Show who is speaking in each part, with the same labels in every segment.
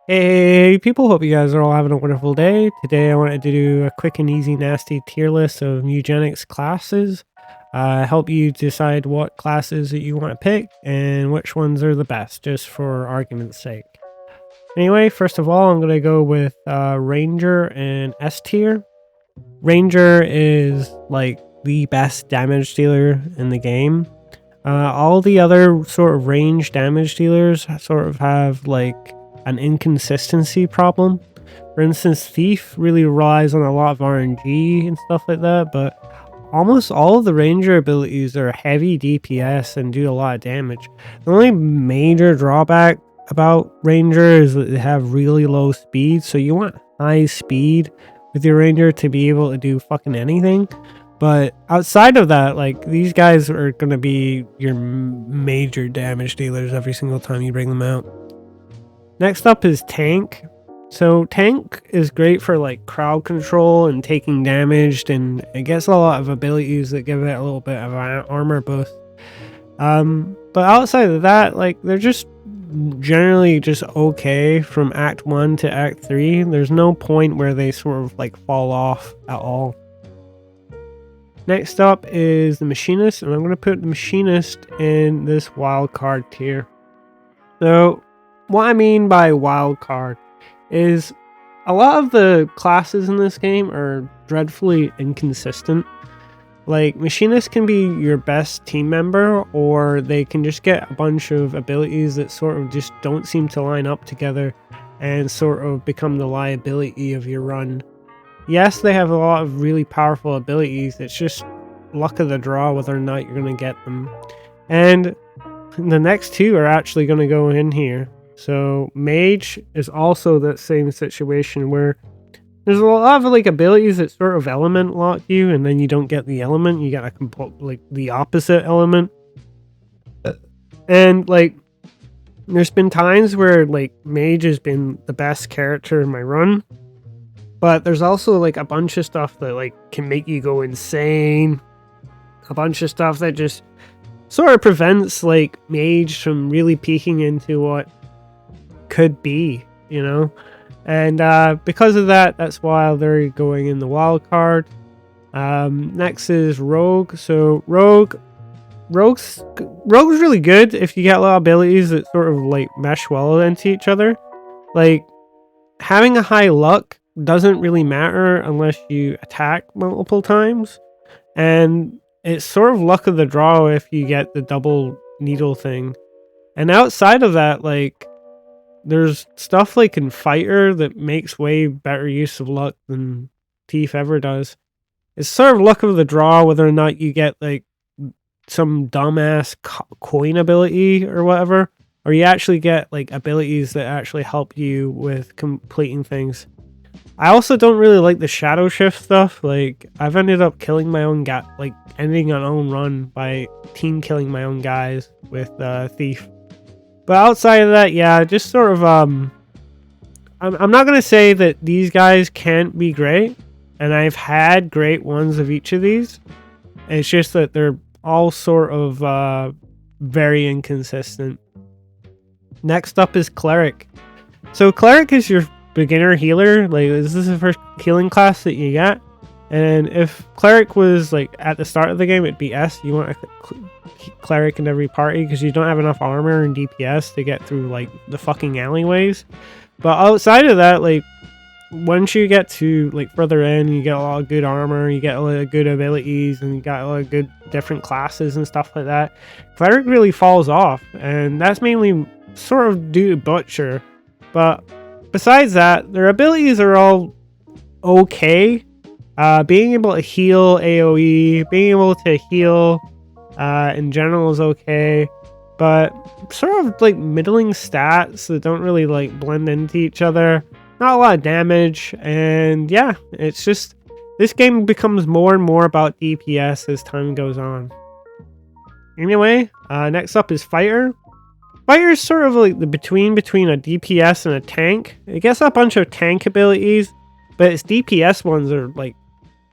Speaker 1: Hey people, hope you guys are all having a wonderful day. Today I wanted to do a quick and easy nasty tier list of Mewgenics classes. Help you decide what classes that you want to pick and which ones are the best, just for argument's sake. Anyway, first of all, I'm going to go with Ranger and S tier. Ranger is like the best damage dealer in the game. All the other sort of range damage dealers sort of have like an inconsistency problem. For instance, Thief really relies on a lot of RNG and stuff like that, but almost all of the ranger abilities are heavy DPS and do a lot of damage. The only major drawback about ranger is that they have really low speed, so you want high speed with your ranger to be able to do fucking anything. But outside of that, like, these guys are going to be your major damage dealers every single time you bring them out. Next up is Tank. So Tank is great for like crowd control and taking damage, and it gets a lot of abilities that give it a little bit of an armor boost. But outside of that, like, they're just generally just okay from Act 1 to Act 3. There's no point where they sort of like fall off at all. Next up is the Machinist, and I'm going to put the Machinist in this wildcard tier. So what I mean by wildcard is a lot of the classes in this game are dreadfully inconsistent. Like, Machinist can be your best team member, or they can just get a bunch of abilities that sort of just don't seem to line up together and sort of become the liability of your run. Yes, they have a lot of really powerful abilities, it's just luck of the draw whether or not you're going to get them. And the next two are actually going to go in here. So Mage is also that same situation where there's a lot of like abilities that sort of element lock you, and then you don't get the element, you get like the opposite element. And like, there's been times where like Mage has been the best character in my run, but there's also like a bunch of stuff that like can make you go insane. A bunch of stuff that just sort of prevents like Mage from really peeking into what could be, you know? And because of that, that's why they're going in the wild card. Next is Rogue. So Rogue's really good if you get a lot of abilities that sort of like mesh well into each other. Like, having a high luck doesn't really matter unless you attack multiple times, and it's sort of luck of the draw if you get the double needle thing. And outside of that, like, there's stuff like in Fighter that makes way better use of luck than Thief ever does. It's sort of luck of the draw whether or not you get like some dumbass coin ability or whatever, or you actually get like abilities that actually help you with completing things. I also don't really like the shadow shift stuff. Like, I've ended up killing my own guy, like ending an own run by team killing my own guys with Thief. But outside of that, yeah, just sort of I'm not gonna say that these guys can't be great, and I've had great ones of each of these. It's just that they're all sort of very inconsistent. Next up is Cleric. So Cleric is your beginner healer. Like, this is the first healing class that you get, and if Cleric was like at the start of the game, it'd be S. You want a Cleric in every party because you don't have enough armor and DPS to get through like the fucking alleyways. But outside of that, like, once you get to like further in, you get a lot of good armor, you get a lot of good abilities, and you got a lot of good different classes and stuff like that. Cleric really falls off, and that's mainly sort of due to Butcher. But besides that, their abilities are all okay. Being able to heal AoE, being able to heal in general is okay, but sort of like middling stats that don't really like blend into each other. Not a lot of damage, and yeah, it's just, this game becomes more and more about DPS as time goes on. Anyway, next up is Fighter. Fighter is sort of like the between a DPS and a tank. It gets a bunch of tank abilities, but its DPS ones are like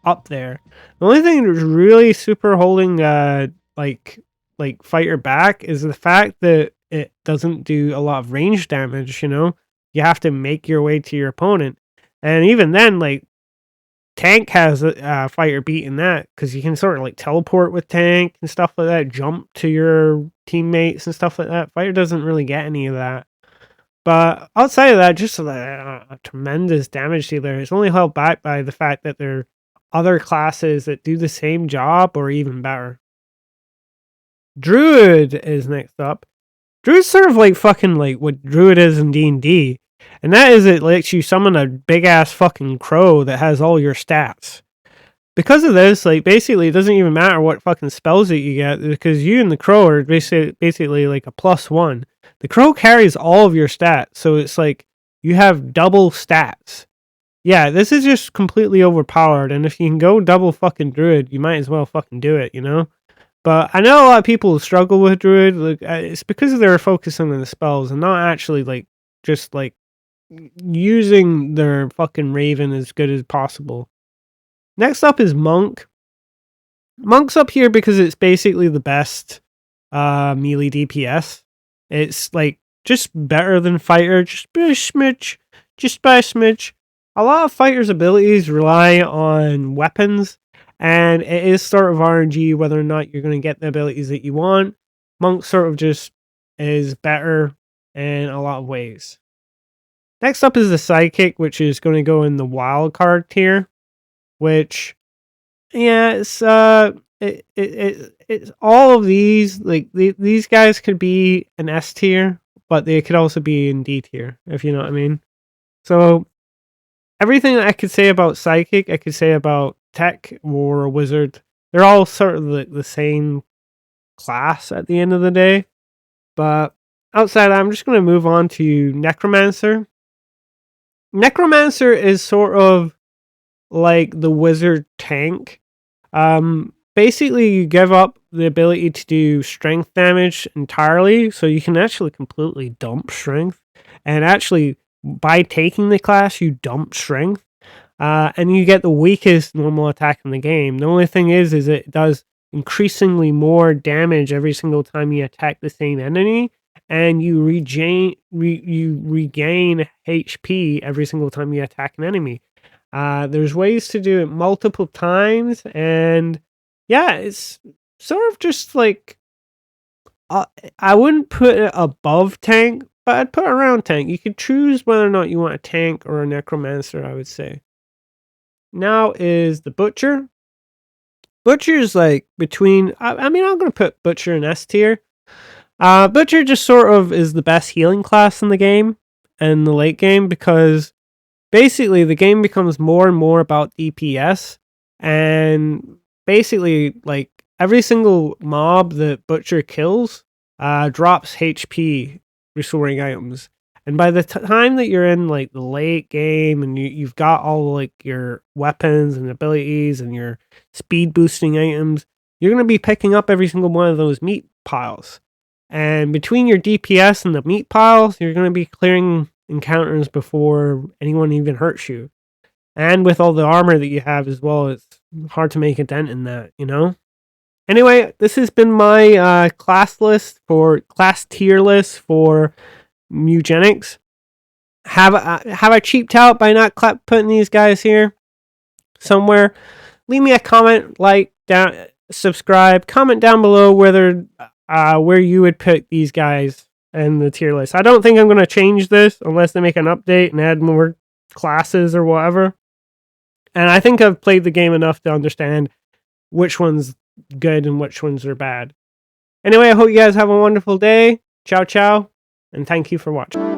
Speaker 1: up there. The only thing that's really super holding like Fighter back is the fact that it doesn't do a lot of range damage, you know? you have to make your way to your opponent. And even then, like, tank has a fighter beating that, because you can sort of like teleport with tank and stuff like that, jump to your teammates and stuff like that. Fighter doesn't really get any of that. But outside of that, just a tremendous damage dealer. It's only held back by the fact that there are other classes that do the same job or even better. Druid is next up. Druid's sort of like fucking like what Druid is in D&D. And that is, it lets you summon a big ass fucking crow that has all your stats. Because of this, like, basically it doesn't even matter what fucking spells that you get, because you and the crow are basically like a +1. The crow carries all of your stats, so it's like you have double stats. Yeah, this is just completely overpowered, and if you can go double fucking Druid, you might as well fucking do it, you know? But I know a lot of people struggle with Druid. Like, it's because they're focusing on the spells and not actually, like, just, like, using their fucking Raven as good as possible. Next up is Monk. Monk's up here because it's basically the best melee DPS. It's like just better than Fighter, just by a smidge. Just by a smidge. A lot of Fighter's abilities rely on weapons, and it is sort of RNG whether or not you're going to get the abilities that you want. Monk sort of just is better in a lot of ways. Next up is the Sidekick, which is going to go in the wild card tier, which, yeah, it's all of these, like, these guys could be an S tier, but they could also be in D tier, if you know what I mean. So everything that I could say about Psychic, I could say about Tech or Wizard. They're all sort of the same class at the end of the day. But outside, I'm just going to move on to Necromancer. Necromancer is sort of like the Wizard tank. Basically, you give up the ability to do strength damage entirely, so you can actually completely dump strength. And actually, by taking the class, you dump strength, and you get the weakest normal attack in the game. The only thing is it does increasingly more damage every single time you attack the same enemy, and you regain HP every single time you attack an enemy. There's ways to do it multiple times, and yeah, it's sort of just like, I wouldn't put it above tank, but I'd put it around tank. You could choose whether or not you want a tank or a Necromancer, I would say. Now is the Butcher. Butcher's like between, I mean, I'm going to put Butcher in S tier. Butcher just sort of is the best healing class in the game and the late game, because basically the game becomes more and more about DPS, and basically like every single mob that Butcher kills drops HP restoring items. And by the time that you're in like the late game and you've got all like your weapons and abilities and your speed boosting items, you're going to be picking up every single one of those meat piles. And between your DPS and the meat piles, you're going to be clearing encounters before anyone even hurts you. And with all the armor that you have as well, it's hard to make a dent in that, you know? Anyway, this has been my class tier list for Mewgenics. Have I cheaped out by not putting these guys here somewhere? Leave me a comment, subscribe, comment down below whether where you would pick these guys in the tier list. I don't think I'm going to change this unless they make an update and add more classes or whatever. And I think I've played the game enough to understand which one's good and which ones are bad. Anyway, I hope you guys have a wonderful day. Ciao, ciao, and thank you for watching.